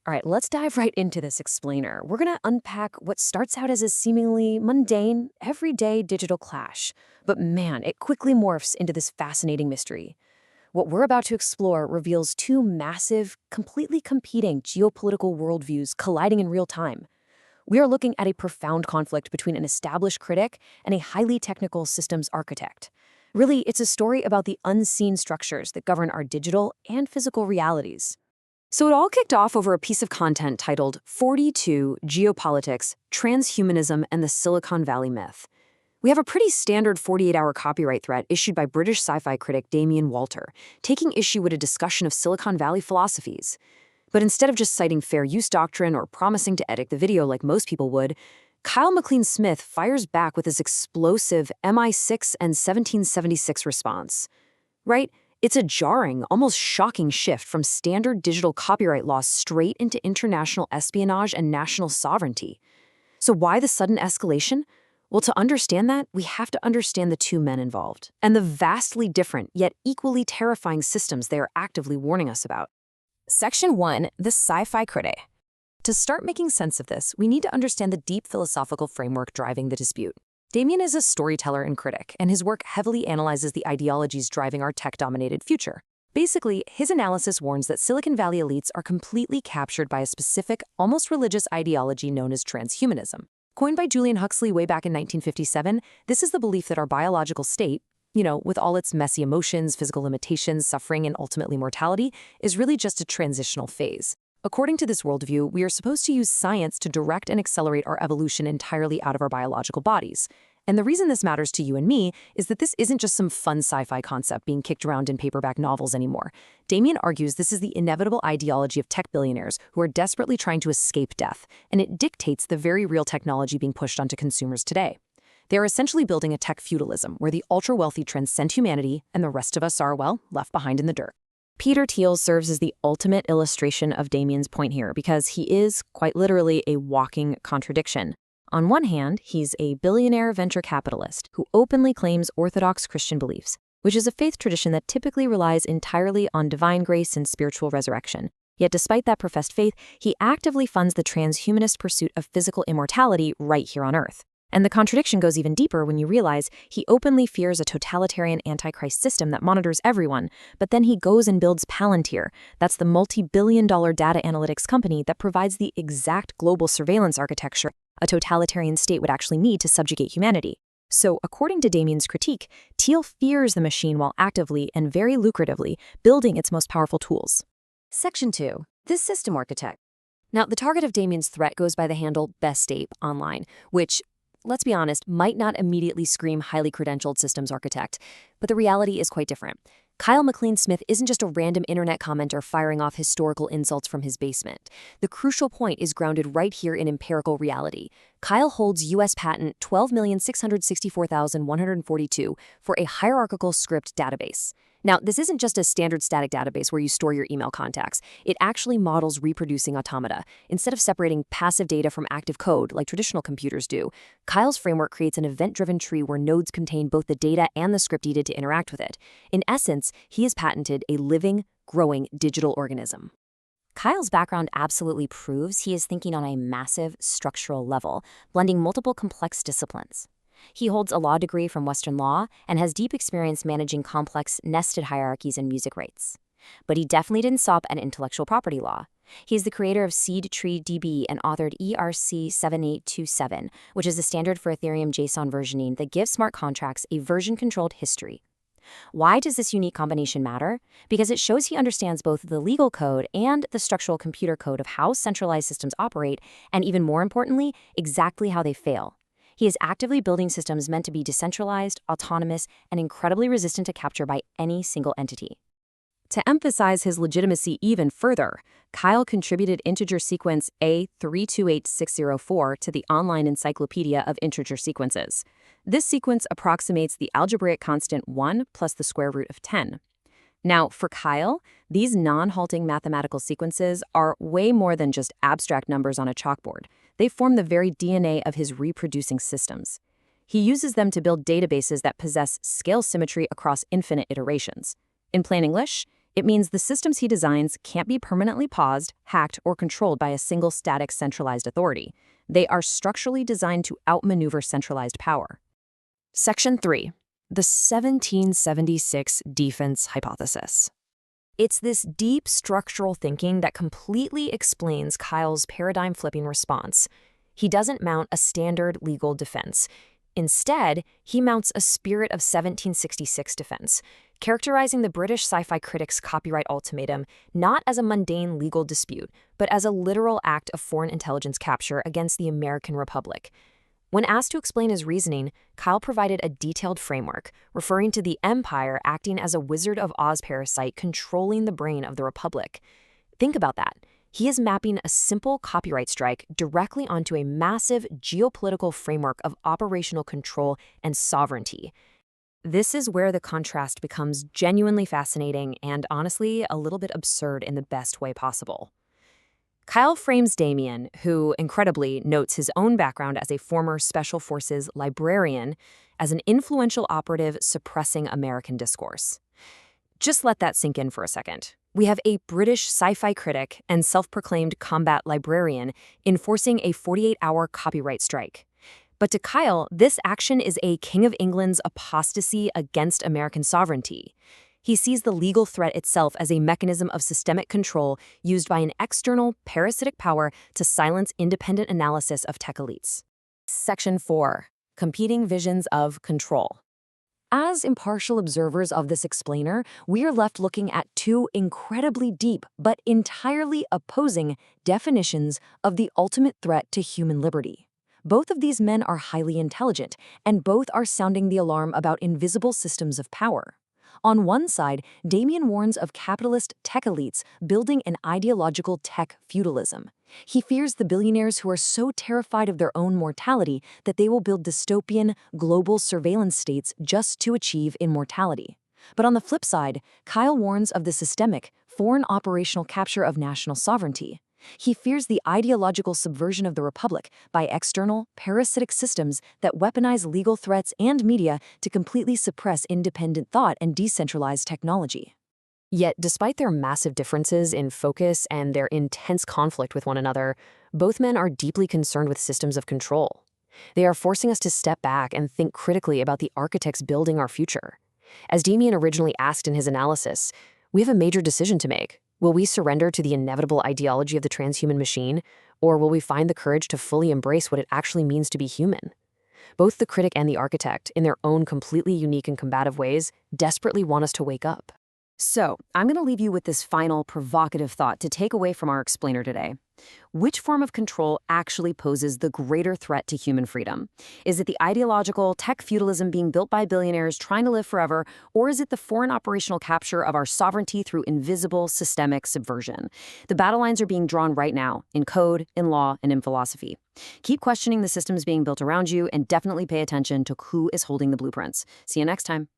All right, let's dive right into this explainer. We're going to unpack what starts out as a seemingly mundane, everyday digital clash. But man, it quickly morphs into this fascinating mystery. What we're about to explore reveals two massive, completely competing geopolitical worldviews colliding in real time. We are looking at a profound conflict between an established critic and a highly technical systems architect. Really, it's a story about the unseen structures that govern our digital and physical realities. So it all kicked off over a piece of content titled 42 Geopolitics, Transhumanism, and the Silicon Valley Myth. We have a pretty standard 48-hour copyright threat issued by British sci-fi critic Damien Walter, taking issue with a discussion of Silicon Valley philosophies. But instead of just citing fair use doctrine or promising to edit the video like most people would, Kyle MacLean-Smith fires back with his explosive MI6 and 1776 response. Right? It's a jarring, almost shocking shift from standard digital copyright law straight into international espionage and national sovereignty. So why the sudden escalation? Well, to understand that, we have to understand the two men involved and the vastly different yet equally terrifying systems they are actively warning us about. Section 1, the sci-fi critic. To start making sense of this, we need to understand the deep philosophical framework driving the dispute. Damien is a storyteller and critic, and his work heavily analyzes the ideologies driving our tech-dominated future. Basically, his analysis warns that Silicon Valley elites are completely captured by a specific, almost religious ideology known as transhumanism. Coined by Julian Huxley way back in 1957, this is the belief that our biological state, with all its messy emotions, physical limitations, suffering, and ultimately mortality, is really just a transitional phase. According to this worldview, we are supposed to use science to direct and accelerate our evolution entirely out of our biological bodies. And the reason this matters to you and me is that this isn't just some fun sci-fi concept being kicked around in paperback novels anymore. Damien argues this is the inevitable ideology of tech billionaires who are desperately trying to escape death, and it dictates the very real technology being pushed onto consumers today. They are essentially building a tech feudalism where the ultra-wealthy transcend humanity and the rest of us are, well, left behind in the dirt. Peter Thiel serves as the ultimate illustration of Damien's point here because he is, quite literally, a walking contradiction. On one hand, he's a billionaire venture capitalist who openly claims Orthodox Christian beliefs, which is a faith tradition that typically relies entirely on divine grace and spiritual resurrection. Yet despite that professed faith, he actively funds the transhumanist pursuit of physical immortality right here on Earth. And the contradiction goes even deeper when you realize he openly fears a totalitarian antichrist system that monitors everyone, but then he goes and builds Palantir. That's the multi-billion-dollar data analytics company that provides the exact global surveillance architecture a totalitarian state would actually need to subjugate humanity. So, according to Damien's critique, Thiel fears the machine while actively and very lucratively building its most powerful tools. Section 2. This system architect. Now, the target of Damien's threat goes by the handle Best Ape online, which, let's be honest, might not immediately scream highly credentialed systems architect, but the reality is quite different. Kyle MacLean-Smith isn't just a random internet commenter firing off historical insults from his basement. The crucial point is grounded right here in empirical reality. Kyle holds U.S. patent 12,664,142 for a hierarchical script database. Now, this isn't just a standard static database where you store your email contacts. It actually models reproducing automata. Instead of separating passive data from active code like traditional computers do, Kyle's framework creates an event-driven tree where nodes contain both the data and the script needed to interact with it. In essence, he has patented a living, growing digital organism. Kyle's background absolutely proves he is thinking on a massive structural level, blending multiple complex disciplines. He holds a law degree from Western law and has deep experience managing complex, nested hierarchies and music rights. But he definitely didn't stop at intellectual property law. He is the creator of SeedTreeDB and authored ERC7827, which is the standard for Ethereum JSON versioning that gives smart contracts a version-controlled history. Why does this unique combination matter? Because it shows he understands both the legal code and the structural computer code of how centralized systems operate, and even more importantly, exactly how they fail. He is actively building systems meant to be decentralized, autonomous, and incredibly resistant to capture by any single entity. To emphasize his legitimacy even further, Kyle contributed integer sequence A328604 to the online encyclopedia of integer sequences. This sequence approximates the algebraic constant 1 plus the square root of 10. Now, for Kyle, these non-halting mathematical sequences are way more than just abstract numbers on a chalkboard. They form the very DNA of his reproducing systems. He uses them to build databases that possess scale symmetry across infinite iterations. In plain English, It means the systems he designs can't be permanently paused, hacked, or controlled by a single static centralized authority. They are structurally designed to outmaneuver centralized power. Section 3. The 1776 Defense Hypothesis. It's this deep structural thinking that completely explains Kyle's paradigm-flipping response. He doesn't mount a standard legal defense. Instead, he mounts a spirit of 1766 defense, characterizing the British sci-fi critic's copyright ultimatum not as a mundane legal dispute, but as a literal act of foreign intelligence capture against the American Republic. When asked to explain his reasoning, Kyle provided a detailed framework, referring to the Empire acting as a Wizard of Oz parasite controlling the brain of the Republic. Think about that. He is mapping a simple copyright strike directly onto a massive geopolitical framework of operational control and sovereignty. This is where the contrast becomes genuinely fascinating and honestly a little bit absurd in the best way possible. Kyle frames Damien, who incredibly notes his own background as a former Special Forces librarian, as an influential operative suppressing American discourse. Just let that sink in for a second. We have a British sci-fi critic and self-proclaimed combat librarian enforcing a 48-hour copyright strike. But to Kyle, this action is a King of England's apostasy against American sovereignty. He sees the legal threat itself as a mechanism of systemic control used by an external, parasitic power to silence independent analysis of tech elites. Section 4. Competing Visions of Control. As impartial observers of this explainer, we are left looking at two incredibly deep but entirely opposing definitions of the ultimate threat to human liberty. Both of these men are highly intelligent, and both are sounding the alarm about invisible systems of power. On one side, Damien warns of capitalist tech elites building an ideological tech feudalism. He fears the billionaires who are so terrified of their own mortality that they will build dystopian, global surveillance states just to achieve immortality. But on the flip side, Kyle warns of the systemic, foreign operational capture of national sovereignty. He fears the ideological subversion of the Republic by external, parasitic systems that weaponize legal threats and media to completely suppress independent thought and decentralized technology. Yet, despite their massive differences in focus and their intense conflict with one another, both men are deeply concerned with systems of control. They are forcing us to step back and think critically about the architects building our future. As Damien originally asked in his analysis, we have a major decision to make. Will we surrender to the inevitable ideology of the transhuman machine, or will we find the courage to fully embrace what it actually means to be human? Both the critic and the architect, in their own completely unique and combative ways, desperately want us to wake up. So, I'm going to leave you with this final provocative thought to take away from our explainer today. Which form of control actually poses the greater threat to human freedom? Is it the ideological tech feudalism being built by billionaires trying to live forever, or is it the foreign operational capture of our sovereignty through invisible systemic subversion? The battle lines are being drawn right now, in code, in law, and in philosophy. Keep questioning the systems being built around you, and definitely pay attention to who is holding the blueprints. See you next time.